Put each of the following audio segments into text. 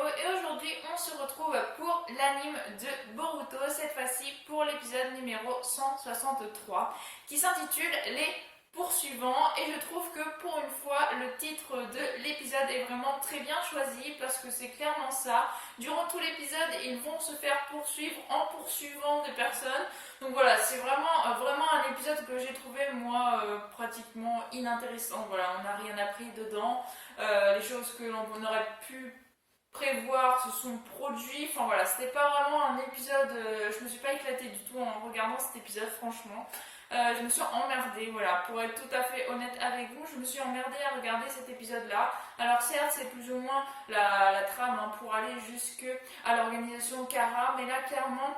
et aujourd'hui on se retrouve pour l'anime de Boruto, cette fois-ci pour l'épisode numéro 163 qui s'intitule Les Poursuivants, et je trouve que pour une fois le titre de l'épisode est vraiment très bien choisi parce que c'est clairement ça. Durant tout l'épisode ils vont se faire poursuivre en poursuivant des personnes, donc voilà, c'est vraiment un épisode que j'ai trouvé moi pratiquement inintéressant. Voilà, on n'a rien appris dedans, les choses que l'on aurait pu prévoir se sont produits. Enfin voilà, c'était pas vraiment un épisode, je me suis pas éclatée du tout en regardant cet épisode, franchement. Je me suis emmerdée, voilà, pour être tout à fait honnête avec vous, je me suis emmerdée à regarder cet épisode-là. Alors certes, c'est plus ou moins la trame pour aller jusqu'à l'organisation Kara, mais là, clairement,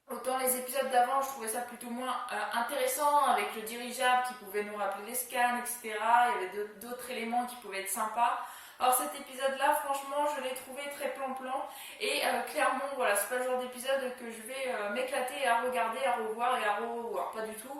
autant les épisodes d'avant, je trouvais ça plutôt moins intéressant, avec le dirigeable qui pouvait nous rappeler les scans, etc. Il y avait d'autres éléments qui pouvaient être sympas. Alors cet épisode-là, franchement, je l'ai trouvé très plan-plan, et clairement, voilà, c'est pas le genre d'épisode que je vais m'éclater à regarder, à revoir et à revoir, pas du tout.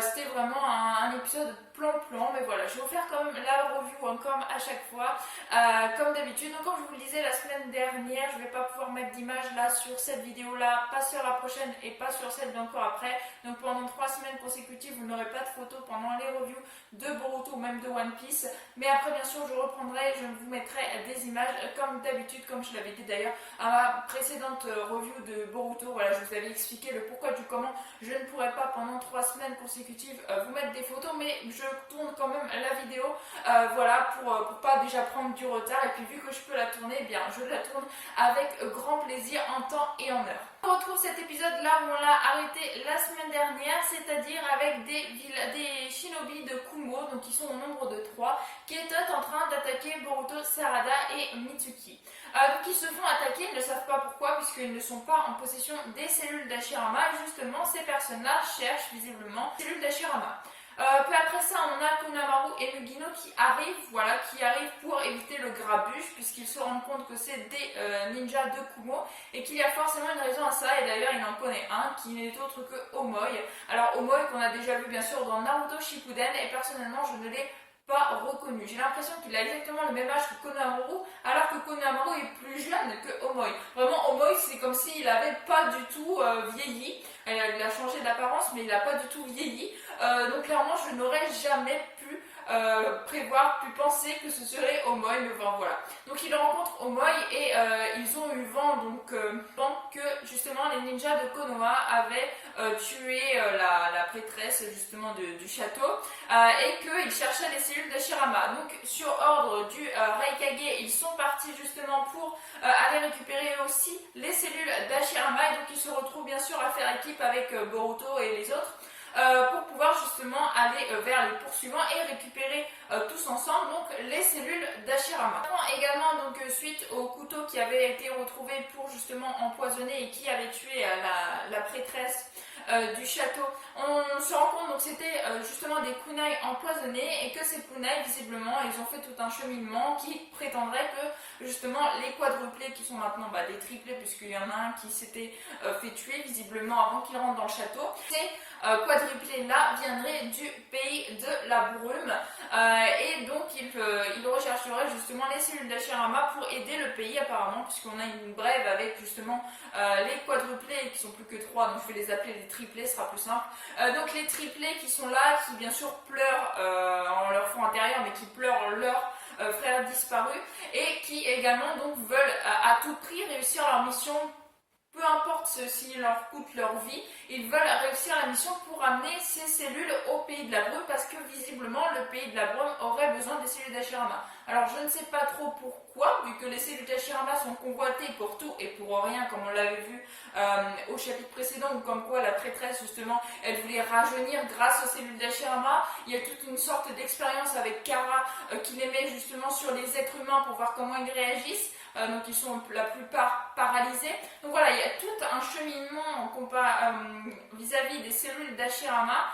C'était vraiment un épisode plan-plan, mais voilà, je vais vous faire quand même la review comme à chaque fois, comme d'habitude. Donc comme je vous le disais la semaine dernière, je vais pas pouvoir mettre d'image là sur cette vidéo-là, pas sur la prochaine et pas sur celle d'encore après. Donc pendant 3 semaines consécutives, vous n'aurez pas de photos pendant les reviews de Boruto ou même de One Piece. Mais après, bien sûr, je reprendrai, je vous mettrai des images comme d'habitude, comme je l'avais dit d'ailleurs à ma précédente review de Boruto. Voilà, je vous avais expliqué le pourquoi du comment. Je ne pourrais pas pendant 3 semaines consécutives vous mettre des photos, mais je tourne quand même la vidéo, voilà, pour pas déjà prendre du retard. Et puis vu que je peux la tourner, eh bien je la tourne avec grand plaisir en temps et en heure. On retrouve cet épisode là où on l'a arrêté la semaine dernière, c'est-à-dire avec des shinobi de Kumo, donc qui sont au nombre de 3, qui étaient en train d'attaquer Boruto, Sarada et Mitsuki. Donc ils se font attaquer, ils ne savent pas pourquoi, puisqu'ils ne sont pas en possession des cellules d'Hashirama, et justement ces personnes-là cherchent visiblement les cellules d'Hashirama. Peu après ça, on a Konamaru et Mugino qui arrivent pour éviter le grabuge, puisqu'ils se rendent compte que c'est des ninjas de Kumo et qu'il y a forcément une raison à ça. Et d'ailleurs, il en connaît un qui n'est autre que Omoi. Alors Omoi qu'on a déjà vu bien sûr dans Naruto Shippuden, et personnellement je ne l'ai pas reconnu. J'ai l'impression qu'il a exactement le même âge que Konamaru, alors que Konamaru est plus jeune que Omoi. Vraiment, Omoi, c'est comme s'il n'avait pas du tout vieilli. Il a changé d'apparence, mais il n'a pas du tout vieilli. Donc clairement, je n'aurais jamais pu pu penser que ce serait Omoi, mais enfin voilà. Donc ils rencontrent Omoi et ils ont eu vent que justement les ninjas de Konoha avaient tué la prêtresse justement du château, et qu'ils cherchaient les cellules d'Hashirama. Donc sur ordre du Raikage, ils sont partis justement pour aller récupérer aussi les cellules d'Hashirama, et donc ils se retrouvent bien sûr à faire équipe avec Boruto et les autres, pour pouvoir justement aller vers les poursuivants et récupérer tous ensemble donc les cellules d'Hashirama. Également donc suite au couteau qui avait été retrouvé pour justement empoisonner et qui avait tué la prêtresse du château, on se rend compte donc c'était justement des kunai empoisonnés, et que ces kunai visiblement ils ont fait tout un cheminement qui prétendrait que justement les quadruplés qui sont maintenant des triplés, puisqu'il y en a un qui s'était fait tuer visiblement avant qu'il rentre dans le château, ces quadruplés là viendraient du pays de la brume, et donc il rechercherait justement les cellules d'Hashirama pour aider le pays apparemment, puisqu'on a une brève avec justement les quadruplés qui sont plus que 3, donc je vais les appeler les triplés, ce sera plus simple. Donc les triplés qui sont là, qui bien sûr pleurent en leur fond intérieur, mais qui pleurent leur frères disparus, et qui également donc veulent à tout prix réussir leur mission. Peu importe s'il leur coûte leur vie, ils veulent réussir la mission pour amener ces cellules au pays de la brume, parce que visiblement le pays de la brume aurait besoin des cellules d'Hashirama. Alors je ne sais pas trop pourquoi, vu que les cellules d'Hashirama sont convoitées pour tout et pour rien, comme on l'avait vu au chapitre précédent, où comme quoi la prêtresse justement, elle voulait rajeunir grâce aux cellules d'Hashirama. Il y a toute une sorte d'expérience avec Kara qui les met justement sur les êtres humains pour voir comment ils réagissent. Donc ils sont la plupart paralysés. Donc voilà, il y a tout un cheminement vis-à-vis des cellules d'Hashirama,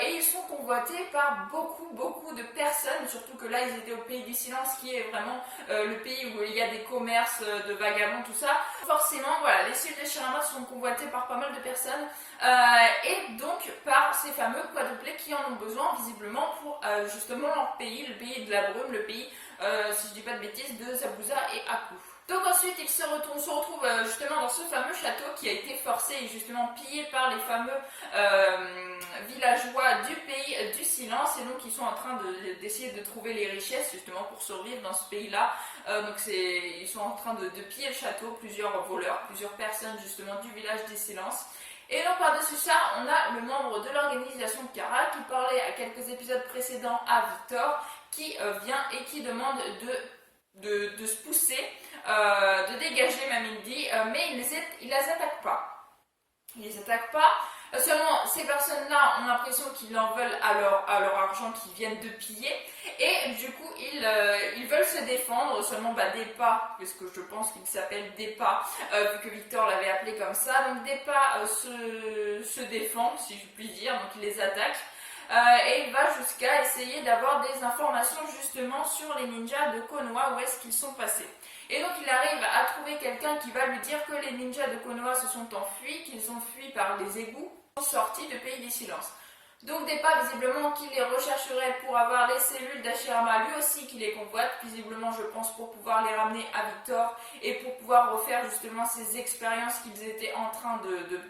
et ils sont convoités par beaucoup de personnes, surtout que là ils étaient au pays du silence, qui est vraiment le pays où il y a des commerces de vagabonds, tout ça. Forcément, voilà, les cellules d'Hashirama sont convoitées par pas mal de personnes, et donc par ces fameux quadruplés qui en ont besoin visiblement pour justement leur pays, le pays de la brume, le pays, si je dis pas de bêtises, de Zabuza et Aku. Donc on ensuite on se retrouve justement dans ce fameux château qui a été forcé et justement pillé par les fameux villageois du pays du silence, et donc ils sont en train d'essayer de trouver les richesses justement pour survivre dans ce pays-là. Ils sont en train de piller le château, plusieurs voleurs, plusieurs personnes justement du village des silences. Et donc par-dessus ça, on a le membre de l'organisation de Kara qui parlait à quelques épisodes précédents à Victor, qui vient et qui demande de se pousser, de dégager même il dit, mais il les attaque pas. Il les attaque pas. Seulement, ces personnes-là ont l'impression qu'ils en veulent à leur argent qu'ils viennent de piller, et du coup, ils veulent se défendre. Seulement, Depa, puisque je pense qu'il s'appelle Depa, vu que Victor l'avait appelé comme ça, donc Depa se défend, si je puis dire, donc il les attaque. Et il va jusqu'à essayer d'avoir des informations justement sur les ninjas de Konoha, où est-ce qu'ils sont passés. Et donc il arrive à trouver quelqu'un qui va lui dire que les ninjas de Konoha se sont enfuis, qu'ils ont fui par les égouts, sont sortis du pays des silences. Donc Depa, visiblement, qui les rechercherait pour avoir les cellules d'Hashirama, lui aussi qui les convoite, visiblement je pense pour pouvoir les ramener à Victor et pour pouvoir refaire justement ces expériences qu'ils étaient en train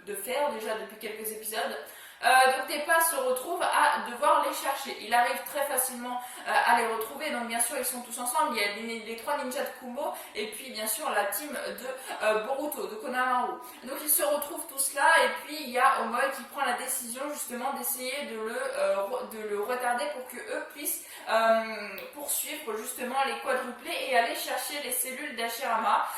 de faire déjà depuis quelques épisodes. Donc Depa se retrouve à devoir les chercher. Il arrive très facilement à les retrouver, donc bien sûr ils sont tous ensemble. Il y a les 3 ninjas de Kumo et puis bien sûr la team de Boruto, de Konohamaru. Donc ils se retrouvent tous là, et puis il y a Omoi qui prend la décision justement d'essayer de le retarder pour que eux puissent poursuivre justement les quadruplés et aller chercher les cellules d'Hashirama.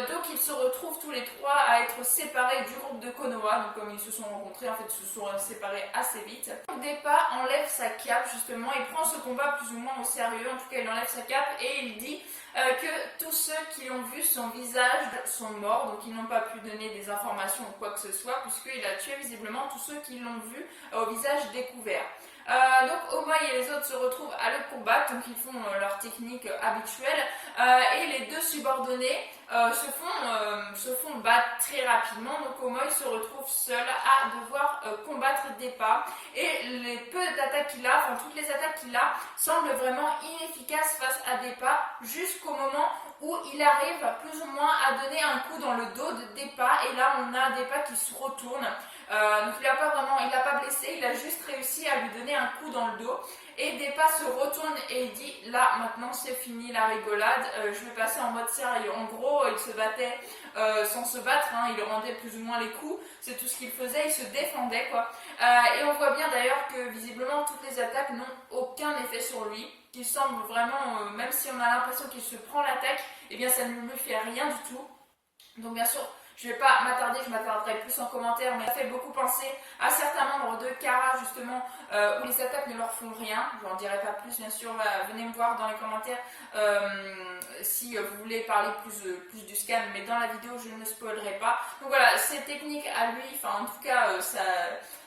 Donc ils se retrouvent tous les 3 à être séparés du groupe de Konoha. Donc comme ils se sont rencontrés, en fait ils se sont séparés assez vite. Donc Depa enlève sa cape justement, il prend ce combat plus ou moins au sérieux, en tout cas il enlève sa cape et il dit que tous ceux qui ont vu son visage sont morts, donc ils n'ont pas pu donner des informations ou quoi que ce soit, puisqu'il a tué visiblement tous ceux qui l'ont vu au visage découvert. Donc Omoi et les autres se retrouvent à le combattre, donc ils font leur technique habituelle, et les 2 subordonnés se font battre très rapidement. Donc Omoi se retrouve seul à devoir combattre Depa, et les peu d'attaques qu'il a, toutes les attaques qu'il a semblent vraiment inefficaces face à Depa, jusqu'au moment où il arrive plus ou moins à donner un coup dans le dos de Depa, et là on a Depa qui se retourne. Donc il l'a pas blessé, il a juste réussi à lui donner un coup dans le dos, et Depa se retourne et il dit là maintenant c'est fini la rigolade, je vais passer en mode sérieux. En gros il se battait sans se battre, il rendait plus ou moins les coups, c'est tout ce qu'il faisait, il se défendait quoi. Et on voit bien d'ailleurs que visiblement toutes les attaques n'ont aucun effet sur lui, qu'il semble vraiment, même si on a l'impression qu'il se prend l'attaque, et bien ça ne lui fait rien du tout. Donc bien sûr je ne vais pas m'attarder, je m'attarderai plus en commentaire, mais ça fait beaucoup penser à certains membres de Kara justement, où les attaques ne leur font rien. Je n'en dirai pas plus bien sûr, venez me voir dans les commentaires si vous voulez parler plus du scan, mais dans la vidéo je ne spoilerai pas. Donc voilà, ces techniques à lui, en tout cas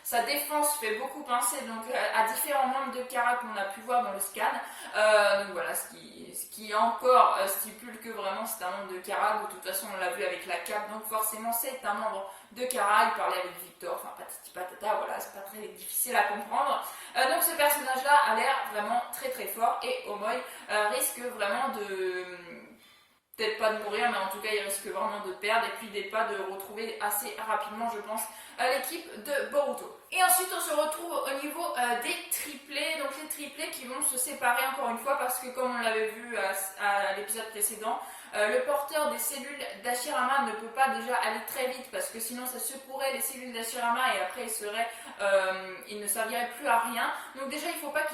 sa défense fait beaucoup penser donc, à différents membres de Kara qu'on a pu voir dans le scan. Donc voilà, ce qui encore stipule que vraiment c'est un membre de Kara. De toute façon on l'a vu avec la cape, donc forcément c'est un membre de Kara. Il parlait avec Victor, patati patata, voilà, c'est pas très difficile à comprendre. Donc ce personnage là a l'air vraiment très très fort, et Omoi risque vraiment peut-être pas de mourir, mais en tout cas il risque vraiment de perdre, et puis Depa de retrouver assez rapidement je pense l'équipe de Boruto. Et ensuite on se retrouve au niveau des triplés, donc les triplés qui vont se séparer encore une fois, parce que comme on l'avait vu à l'épisode précédent, le porteur des cellules d'Hashirama ne peut pas déjà aller très vite, parce que sinon ça secouerait les cellules d'Hashirama et après il ne servirait plus à rien. Donc déjà il ne faut pas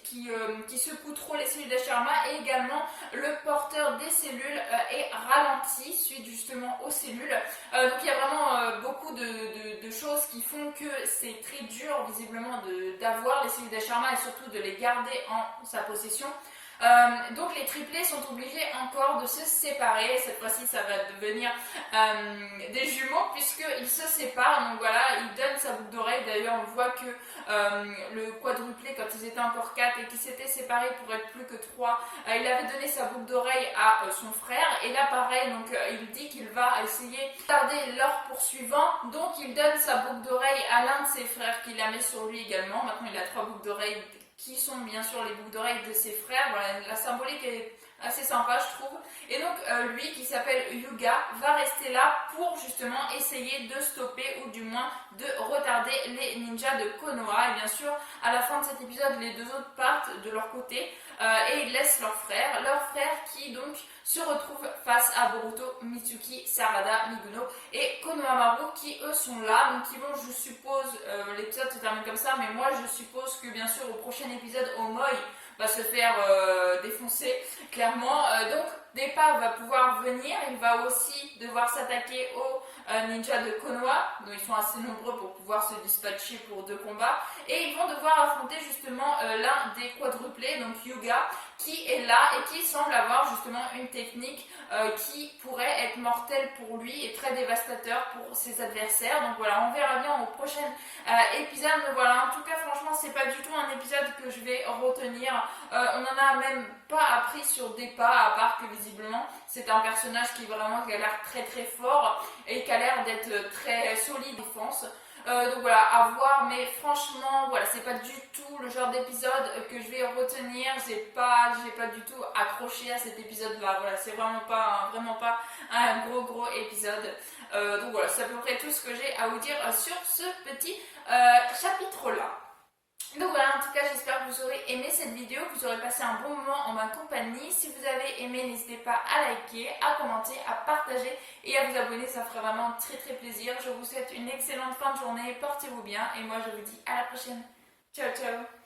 qu'il secoue trop les cellules d'Hashirama, et également le porteur des cellules est ralenti suite justement aux cellules. Donc il y a vraiment beaucoup de choses qui font que c'est très dur visiblement d'avoir les cellules d'Hashirama, et surtout de les garder en sa possession. Donc les triplés sont obligés encore de se séparer. Cette fois-ci ça va devenir des jumeaux, puisqu'ils se séparent. Donc voilà, il donne sa boucle d'oreille. D'ailleurs on voit que le quadruplé, quand ils étaient encore 4 et qu'ils s'étaient séparés pour être plus que 3, il avait donné sa boucle d'oreille à son frère. Et là pareil, donc il dit qu'il va essayer de tarder leur poursuivant. Donc il donne sa boucle d'oreille à l'un de ses frères, qui la met sur lui également. Maintenant il a 3 boucles d'oreilles qui sont bien sûr les boucles d'oreilles de ses frères. Voilà, la symbolique est assez sympa je trouve. Et donc lui qui s'appelle Yuga va rester là pour justement essayer de stopper ou du moins de retarder les ninjas de Konoha. Et bien sûr à la fin de cet épisode les deux autres partent de leur côté et ils laissent leur frère qui donc se retrouve face à Boruto, Mitsuki, Sarada, Miguno et Konohamaru qui eux sont là, donc ils vont, je suppose, l'épisode se termine comme ça, mais moi je suppose que bien sûr au prochain épisode Omoi va se faire défoncer clairement, donc Depa va pouvoir venir, il va aussi devoir s'attaquer aux ninjas de Konoha, donc ils sont assez nombreux pour pouvoir se dispatcher pour 2 combats, et ils vont devoir affronter justement l'un des quadruplés, donc Yuga, qui est là et qui semble avoir justement une technique qui pourrait être mortelle pour lui et très dévastateur pour ses adversaires. Donc voilà, on verra bien au prochain épisode. Mais voilà, en tout cas, franchement, c'est pas du tout un épisode que je vais retenir. On n'en a même pas appris sur Depa, à part que visiblement, c'est un personnage qui vraiment qui a l'air très très fort et qui a l'air d'être très solide en défense. Donc voilà, à voir, mais franchement, voilà, c'est pas du tout le genre d'épisode que je vais retenir. J'ai pas du tout accroché à cet épisode-là. Voilà, c'est vraiment pas un gros épisode. Donc voilà, c'est à peu près tout ce que j'ai à vous dire sur ce petit chapitre-là. Donc voilà, en tout cas, j'espère que vous aurez aimé cette vidéo, que vous aurez passé un bon moment en ma compagnie. Si vous avez aimé, n'hésitez pas à liker, à commenter, à partager et à vous abonner, ça ferait vraiment très plaisir. Je vous souhaite une excellente fin de journée, portez-vous bien et moi je vous dis à la prochaine. Ciao ciao.